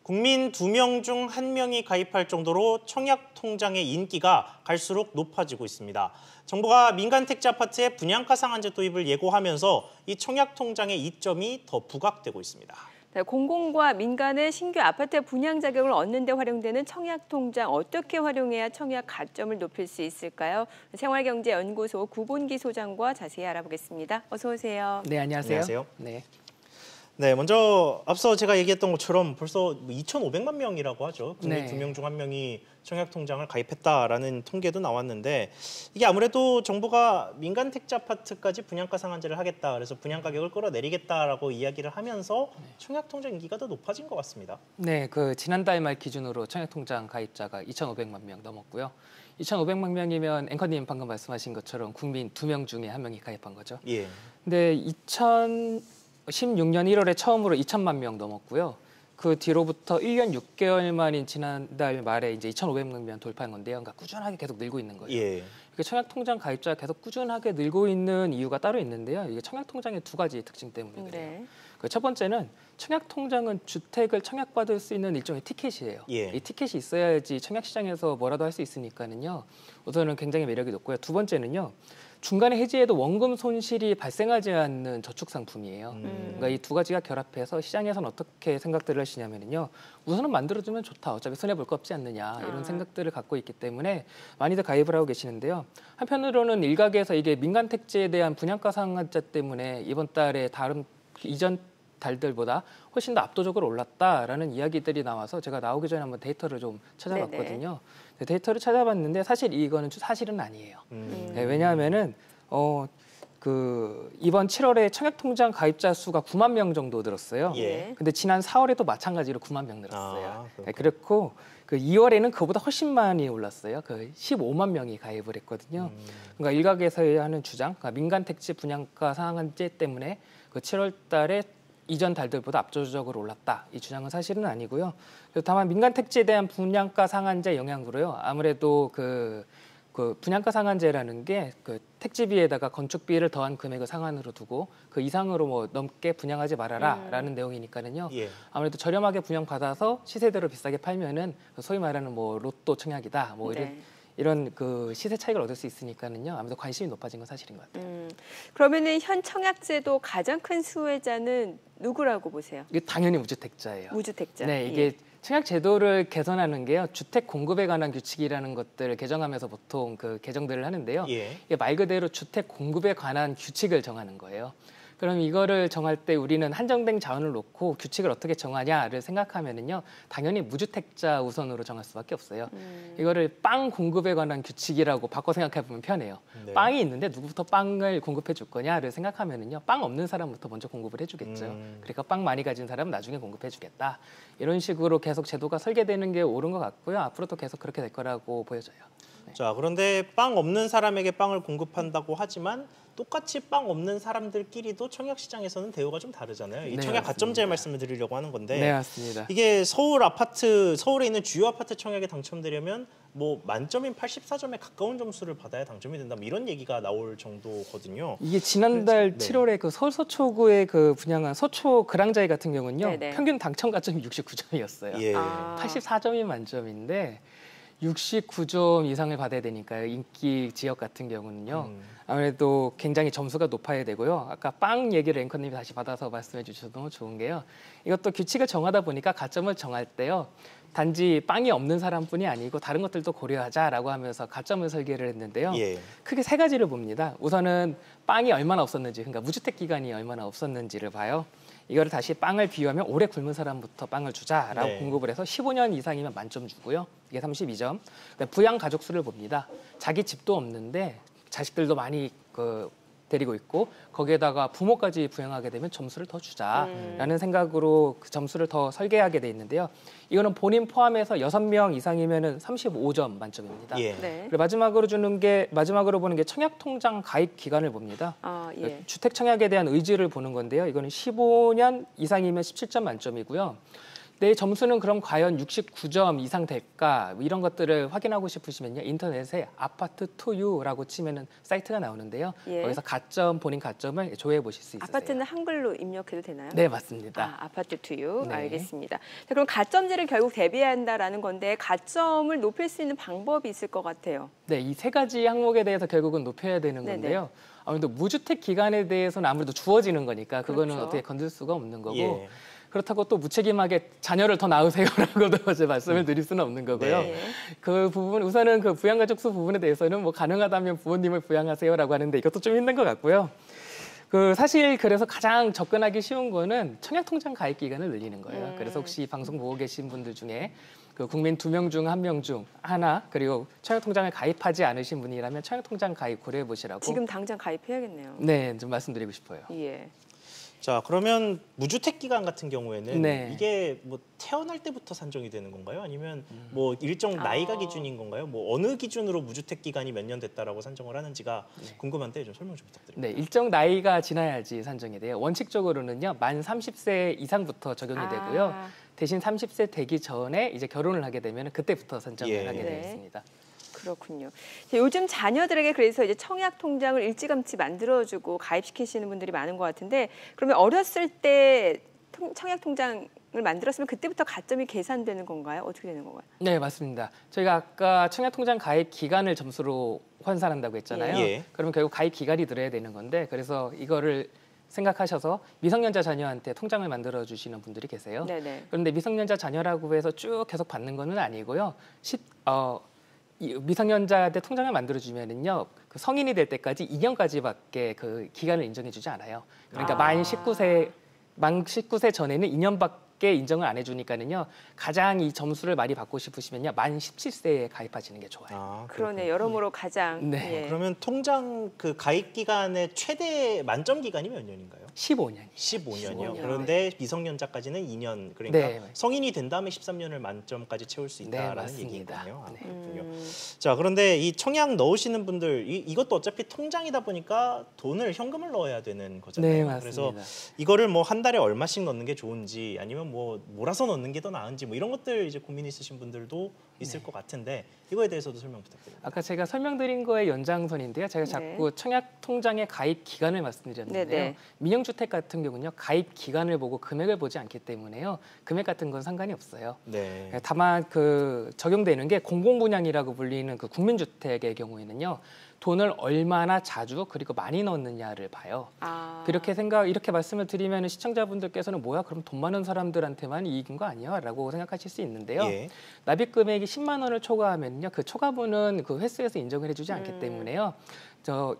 국민 2명 중 1명이 가입할 정도로 청약통장의 인기가 갈수록 높아지고 있습니다. 정부가 민간 택지 아파트에 분양가 상한제 도입을 예고하면서 이 청약통장의 이점이 더 부각되고 있습니다. 네, 공공과 민간의 신규 아파트 분양 자격을 얻는 데 활용되는 청약통장 어떻게 활용해야 청약 가점을 높일 수 있을까요? 생활경제연구소 구본기 소장과 자세히 알아보겠습니다. 어서 오세요. 네, 안녕하세요. 안녕하세요. 네. 네, 먼저 앞서 제가 얘기했던 것처럼 벌써 2,500만 명이라고 하죠. 국민 네. 2명 중 1명이 청약통장을 가입했다라는 통계도 나왔는데 이게 아무래도 정부가 민간 택지 아파트까지 분양가 상한제를 하겠다. 그래서 분양 가격을 끌어내리겠다라고 이야기를 하면서 청약통장 인기가 더 높아진 것 같습니다. 네, 지난달 말 기준으로 청약통장 가입자가 2,500만 명 넘었고요. 2,500만 명이면 앵커님 방금 말씀하신 것처럼 국민 2명 중에 1명이 가입한 거죠. 예. 근데 2016년 1월에 처음으로 2천만 명 넘었고요. 그 뒤로부터 1년 6개월 만인 지난달 말에 이제 2,500만 명 돌파한 건데요. 그러니까 꾸준하게 계속 늘고 있는 거예요. 예. 이게 청약통장 가입자가 계속 꾸준하게 늘고 있는 이유가 따로 있는데요. 이게 청약통장의 두 가지 특징 때문에 그래요. 네. 첫 번째는 청약통장은 주택을 청약받을 수 있는 일종의 티켓이에요. 예. 이 티켓이 있어야지 청약시장에서 뭐라도 할 수 있으니까는요. 우선은 굉장히 매력이 높고요. 두 번째는요. 중간에 해지해도 원금 손실이 발생하지 않는 저축 상품이에요. 그러니까 이 두 가지가 결합해서 시장에서는 어떻게 생각들을 하시냐면요. 우선은 만들어주면 좋다. 어차피 손해볼 거 없지 않느냐. 이런 생각들을 갖고 있기 때문에 많이들 가입을 하고 계시는데요. 한편으로는 일각에서 이게 민간 택지에 대한 분양가 상한제 때문에 이번 달에 다른 이전 달들보다 훨씬 더 압도적으로 올랐다라는 이야기들이 나와서 제가 나오기 전에 한번 데이터를 좀 찾아봤거든요. 네, 데이터를 찾아봤는데 사실 이거는 사실은 아니에요. 네, 왜냐하면은 이번 7월에 청약통장 가입자 수가 9만 명 정도 늘었어요. 예. 근데 지난 4월에도 마찬가지로 9만 명 늘었어요. 아, 네, 그렇고 2월에는 그보다 훨씬 많이 올랐어요. 15만 명이 가입을 했거든요. 그러니까 일각에서 하는 주장, 그러니까 민간 택지 분양가 상한제 때문에 7월 달에 이전 달들보다 압도적으로 올랐다. 이 주장은 사실은 아니고요. 다만 민간 택지에 대한 분양가 상한제 영향으로요. 아무래도 분양가 상한제라는 게 택지비에다가 건축비를 더한 금액을 상한으로 두고 그 이상으로 뭐 넘게 분양하지 말아라라는 내용이니까는요. 예. 아무래도 저렴하게 분양받아서 시세대로 비싸게 팔면은 소위 말하는 뭐 로또 청약이다. 뭐 이런 시세 차익을 얻을 수 있으니까는요. 아무래도 관심이 높아진 건 사실인 것 같아요. 그러면은 현 청약제도 가장 큰 수혜자는 누구라고 보세요? 이게 당연히 무주택자예요. 무주택자. 네, 이게 청약 제도를 개선하는 게요. 주택 공급에 관한 규칙이라는 것들을 개정하면서 보통 개정들을 하는데요. 예. 이게 말 그대로 주택 공급에 관한 규칙을 정하는 거예요. 그럼 이거를 정할 때 우리는 한정된 자원을 놓고 규칙을 어떻게 정하냐를 생각하면은요. 당연히 무주택자 우선으로 정할 수밖에 없어요. 이거를 빵 공급에 관한 규칙이라고 바꿔 생각해 보면 편해요. 네. 빵이 있는데 누구부터 빵을 공급해 줄 거냐를 생각하면은요. 빵 없는 사람부터 먼저 공급을 해주겠죠. 그러니까 빵 많이 가진 사람은 나중에 공급해 주겠다. 이런 식으로 계속 제도가 설계되는 게 옳은 것 같고요. 앞으로도 계속 그렇게 될 거라고 보여져요. 네. 자, 그런데 빵 없는 사람에게 빵을 공급한다고 하지만 똑같이 빵 없는 사람들끼리도 청약 시장에서는 대우가 좀 다르잖아요. 이 네, 청약 맞습니다. 가점제 말씀을 드리려고 하는 건데 네, 맞습니다. 이게 서울에 있는 주요 아파트 청약에 당첨되려면 뭐 만점인 84점에 가까운 점수를 받아야 당첨이 된다. 뭐 이런 얘기가 나올 정도거든요. 이게 지난달 7월에 서울 서초구에 분양한 서초 그랑자이 같은 경우는요. 네네. 평균 당첨 가점이 69점이었어요. 예. 84점이 만점인데 69점 이상을 받아야 되니까요. 인기 지역 같은 경우는요. 아무래도 굉장히 점수가 높아야 되고요. 아까 빵 얘기를 앵커님이 다시 받아서 말씀해 주셔서 너무 좋은 게요. 이것도 규칙을 정하다 보니까 가점을 정할 때요. 단지 빵이 없는 사람뿐이 아니고 다른 것들도 고려하자라고 하면서 가점을 설계를 했는데요. 예. 크게 세 가지를 봅니다. 우선은 빵이 얼마나 없었는지, 그러니까 무주택 기간이 얼마나 없었는지를 봐요. 이거를 다시 빵을 비유하면 오래 굶은 사람부터 빵을 주자라고 네. 공급을 해서 15년 이상이면 만점 주고요. 이게 32점. 부양 가족 수를 봅니다. 자기 집도 없는데 자식들도 많이 데리고 있고 거기에다가 부모까지 부양하게 되면 점수를 더 주자라는 생각으로 점수를 더 설계하게 돼 있는데요. 이거는 본인 포함해서 6명 이상이면은 35점 만점입니다. 예. 네. 그리고 마지막으로 보는 게 청약통장 가입 기간을 봅니다. 예. 주택 청약에 대한 의지를 보는 건데요. 이거는 15년 이상이면 17점 만점이고요. 내 점수는 그럼 과연 69점 이상 될까? 뭐 이런 것들을 확인하고 싶으시면요. 인터넷에 아파트 투유라고 치면은 사이트가 나오는데요. 예. 거기서 가점, 본인 가점을 조회해 보실 수 있으세요. 아파트는 한글로 입력해도 되나요? 네, 맞습니다. 아파트 투유. 네. 알겠습니다. 자, 그럼 가점제를 결국 대비한다라는 건데 가점을 높일 수 있는 방법이 있을 것 같아요. 네, 이 세 가지 항목에 대해서 결국은 높여야 되는 네네. 건데요. 아무래도 무주택 기간에 대해서는 아무래도 주어지는 거니까 그거는 그렇죠. 어떻게 건들 수가 없는 거고 예. 그렇다고 또 무책임하게 자녀를 더 낳으세요라고도 이제 말씀을 드릴 수는 없는 거고요. 네. 그 부분 우선은 그 부양가족 수 부분에 대해서는 뭐 가능하다면 부모님을 부양하세요라고 하는데 이것도 좀 힘든 것 같고요. 그 사실 그래서 가장 접근하기 쉬운 거는 청약통장 가입 기간을 늘리는 거예요. 그래서 혹시 방송 보고 계신 분들 중에 그 국민 2명 중 1명 중 하나 그리고 청약통장을 가입하지 않으신 분이라면 청약통장 가입 고려해 보시라고. 지금 당장 가입해야겠네요. 네, 좀 말씀드리고 싶어요. 예. 자, 그러면 무주택 기간 같은 경우에는 네. 이게 뭐 태어날 때부터 산정이 되는 건가요? 아니면 뭐 일정 나이가 기준인 건가요? 뭐 어느 기준으로 무주택 기간이 몇 년 됐다라고 산정을 하는지가 궁금한데 좀 설명 좀 부탁드립니다. 네, 일정 나이가 지나야지 산정이 돼요. 원칙적으로는요, 만 30세 이상부터 적용이 되고요. 대신 30세 되기 전에 이제 결혼을 하게 되면 그때부터 산정을 예. 하게 네. 되어 있습니다. 그렇군요. 자, 요즘 자녀들에게 그래서 이제 청약 통장을 일찌감치 만들어주고 가입시키시는 분들이 많은 것 같은데 그러면 어렸을 때 청약 통장을 만들었으면 그때부터 가점이 계산되는 건가요? 어떻게 되는 건가요? 네, 맞습니다. 저희가 아까 청약통장 가입 기간을 점수로 환산한다고 했잖아요. 예. 그러면 결국 가입 기간이 늘어야 되는 건데 그래서 이거를 생각하셔서 미성년자 자녀한테 통장을 만들어 주시는 분들이 계세요. 네네. 그런데 미성년자 자녀라고 해서 쭉 계속 받는 거는 아니고요. 이 미성년자한테 통장을 만들어 주면은요, 그 성인이 될 때까지 2년까지밖에 그 기간을 인정해주지 않아요. 그러니까 만 19세 전에는 2년밖에 인정을 안 해주니까는요, 가장 이 점수를 많이 받고 싶으시면요, 만 17세에 가입하시는 게 좋아요. 아, 그러네. 여러모로 가장. 네. 예. 그러면 통장 그 가입 기간의 최대 만점 기간이 몇 년인가요? 15년이요. 15년이요. 15년. 그런데 미성년자까지는 2년. 그러니까 네. 성인이 된 다음에 13년을 만점까지 채울 수 네, 있다라는 맞습니다. 얘기군요. 아, 네. 그렇군요. 자, 그런데 이 청약 넣으시는 분들 이것도 어차피 통장이다 보니까 돈을 현금을 넣어야 되는 거잖아요. 네, 맞습니다. 그래서 이거를 뭐 한 달에 얼마씩 넣는 게 좋은지 아니면 뭐 몰아서 넣는 게 더 나은지 뭐 이런 것들 이제 고민 있으신 분들도 있을 것 같은데 이거에 대해서도 설명 부탁드립니다. 아까 제가 설명드린 거의 연장선인데요. 제가 자꾸 청약 통장의 가입 기간을 말씀드렸는데요. 네네. 민영주택 같은 경우는요, 가입 기간을 보고 금액을 보지 않기 때문에요. 금액 같은 건 상관이 없어요. 네. 다만 그 적용되는 게 공공분양이라고 불리는 그 국민주택의 경우에는요, 돈을 얼마나 자주 그리고 많이 넣느냐를 봐요. 이렇게 말씀을 드리면 시청자분들께서는 뭐야, 그럼 돈 많은 사람들한테만 이익인 거 아니야?라고 생각하실 수 있는데요. 예. 납입 금액이 10만 원을 초과하면요, 그 초과분은 그 횟수에서 인정을 해주지 않기 때문에요.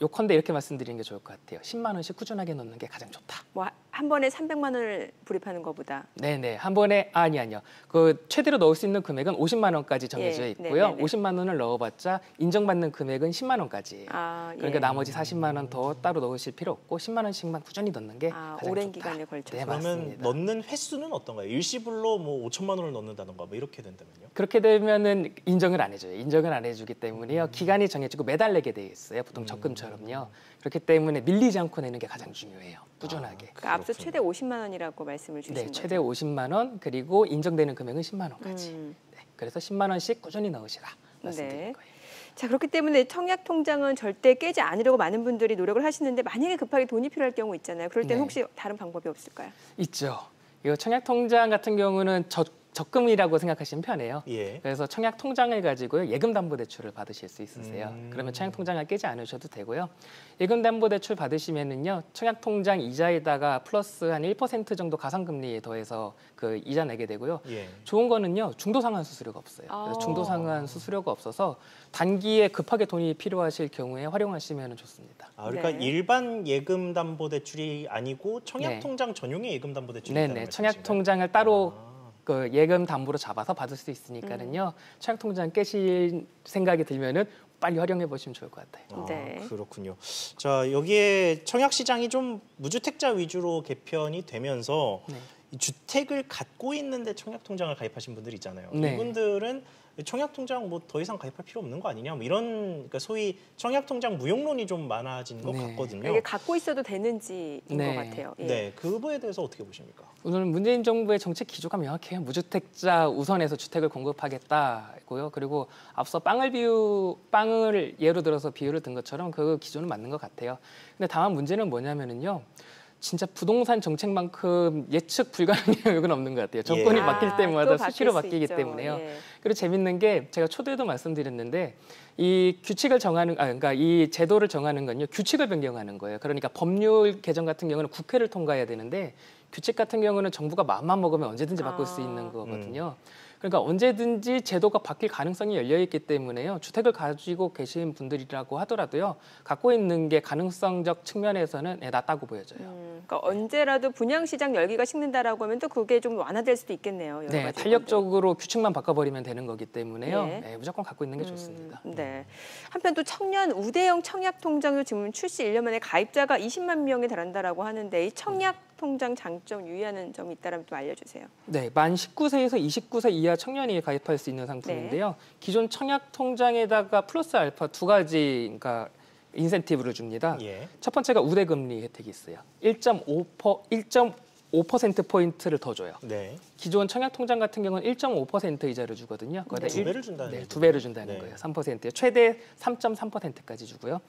요컨대 이렇게 말씀드리는 게 좋을 것 같아요. 10만 원씩 꾸준하게 넣는 게 가장 좋다. 뭐 한 번에 300만 원을 불입하는 것보다. 네네, 한 번에 아니요. 그 최대로 넣을 수 있는 금액은 50만 원까지 정해져 예, 있고요. 네네네. 50만 원을 넣어봤자 인정받는 금액은 10만 원까지예요. 그러니까 예. 나머지 40만 원 더 따로 넣으실 필요 없고 10만 원씩만 꾸준히 넣는 게 가장 오랜 좋다. 기간에 걸쳐서. 네, 그러면 맞습니다. 넣는 횟수는 어떤가요? 일시불로 뭐 5천만 원을 넣는다던가 뭐 이렇게 된다면요? 그렇게 되면은 인정을 안 해줘요. 인정을 안 해주기 때문에요. 기간이 정해지고 매달 내게 돼 있어요. 보통 적금처럼요. 그렇기 때문에 밀리지 않고 내는 게 가장 중요해요. 꾸준하게. 그러니까 앞서 최대 50만 원이라고 말씀을 주신 네, 거죠. 최대 50만 원 그리고 인정되는 금액은 10만 원까지. 음. 네, 그래서 10만 원씩 꾸준히 넣으시라 말씀드린 네. 거예요. 자, 그렇기 때문에 청약 통장은 절대 깨지 않으려고 많은 분들이 노력을 하시는데 만약에 급하게 돈이 필요할 경우 있잖아요. 그럴 때는 네. 혹시 다른 방법이 없을까요? 있죠. 이거 청약 통장 같은 경우는 적금이라고 생각하시면 편해요. 예. 그래서 청약 통장을 가지고요, 예금담보대출을 받으실 수 있으세요. 그러면 청약 통장을 깨지 않으셔도 되고요. 예금담보대출 받으시면은요, 청약 통장 이자에다가 플러스 한 1% 정도 가상금리에 더해서 그 이자 내게 되고요. 예. 좋은 거는요, 중도상환 수수료가 없어요. 그래서 중도상환 수수료가 없어서 단기에 급하게 돈이 필요하실 경우에 활용하시면 좋습니다. 그러니까 네. 일반 예금담보대출이 아니고 청약통장 전용의 예금담보대출이 있다는 네네, 말씀이신가요? 청약 통장을 따로 그 예금 담보로 잡아서 받을 수 있으니까는요. 청약 통장 깨실 생각이 들면은 빨리 활용해 보시면 좋을 것 같아요. 네. 그렇군요. 자, 여기에 청약 시장이 좀 무주택자 위주로 개편이 되면서 네. 이 주택을 갖고 있는데 청약통장을 가입하신 분들이 있잖아요. 네. 이분들은 청약통장 뭐 더 이상 가입할 필요 없는 거 아니냐, 뭐 이런, 그러니까 소위 청약통장 무용론이 좀 많아진 것 네. 같거든요. 이게 갖고 있어도 되는지인 네. 것 같아요. 예. 네, 그거에 대해서 어떻게 보십니까? 오늘 문재인 정부의 정책 기조가 명확해요. 무주택자 우선해서 주택을 공급하겠다고요. 그리고 앞서 빵을 예로 들어서 비유를 든 것처럼 그 기조는 맞는 것 같아요. 근데 다만 문제는 뭐냐면은요. 진짜 부동산 정책만큼 예측 불가능한 영역은 없는 것 같아요. 정권이 예. 바뀔 때마다 또 바뀔 수시로 수 바뀌기 있죠. 때문에요. 예. 그리고 재밌는 게 제가 초대에도 말씀드렸는데 이 규칙을 정하는 그러니까 이 제도를 정하는 건요. 규칙을 변경하는 거예요. 그러니까 법률 개정 같은 경우는 국회를 통과해야 되는데 규칙 같은 경우는 정부가 마음만 먹으면 언제든지 바꿀 수 있는 거거든요. 그러니까 언제든지 제도가 바뀔 가능성이 열려 있기 때문에요. 주택을 가지고 계신 분들이라고 하더라도요. 갖고 있는 게 가능성적 측면에서는 낮다고 보여져요. 그러니까 언제라도 분양시장 열기가 식는다라고 하면 또 그게 좀 완화될 수도 있겠네요. 여러 네, 가지 탄력적으로 규칙만 바꿔버리면 되는 거기 때문에요. 예. 네, 무조건 갖고 있는 게 좋습니다. 네. 한편 또 청년 우대형 청약통장도 지금 출시 1년 만에 가입자가 20만 명에 달한다라고 하는데 이 청약통장 장점 유의하는 점이 있다면 좀 알려주세요. 네, 만 19세에서 29세 이하 청년이 가입할 수 있는 상품인데요. 기존 청약통장에다가 플러스 알파 두 가지 그러니까 인센티브를 줍니다. 예. 첫 번째가 우대금리 혜택이 있어요. 1.5%포인트를 더 줘요. 네. 기존 청약통장 같은 경우는 1.5% 이자를 주거든요. 네, 두 배를 준다는 네, 얘기죠. 두 배를 준다는 네. 거예요. 3%요. 최대 3.3%까지 주고요.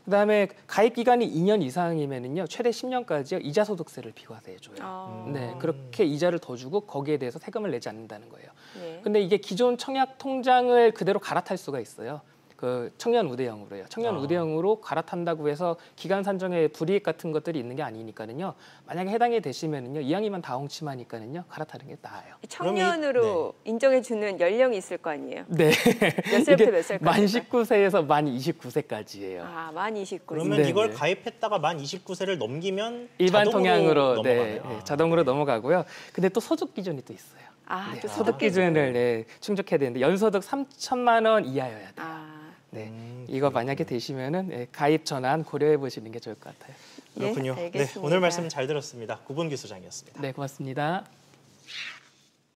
그다음에 가입 기간이 2년 이상이면은요. 최대 10년까지요. 이자 소득세를 비과세 줘요. 네, 그렇게 이자를 더 주고 거기에 대해서 세금을 내지 않는다는 거예요. 네. 근데 이게 기존 청약통장을 그대로 갈아탈 수가 있어요. 그 청년 우대형으로요. 청년 우대형으로 갈아탄다고 해서 기간 산정에 불이익 같은 것들이 있는 게 아니니까는요. 만약에 해당이 되시면은요. 이왕이면 다 엉치마니까는요. 갈아타는 게 나아요. 청년으로 인정해주는 연령이 있을 거 아니에요. 네. 몇 살부터 몇 살까지? 만 19세에서 만 29세까지예요. 아, 만 29세. 그러면 네, 이걸 네. 가입했다가 만 29세를 넘기면 일반 자동으로 통양으로 넘어가네요. 네, 자동으로 넘어가고요. 근데 또 소득 기준이 또 있어요. 아, 네, 또 소득 기준을 충족해야 되는데 연소득 3천만 원 이하여야 돼요. 아, 네, 이거 만약에 되시면은 가입 전환 고려해 보시는 게 좋을 것 같아요. 그렇군요. 예, 네, 알겠습니다. 오늘 말씀 잘 들었습니다. 구본기 소장이었습니다. 네, 고맙습니다.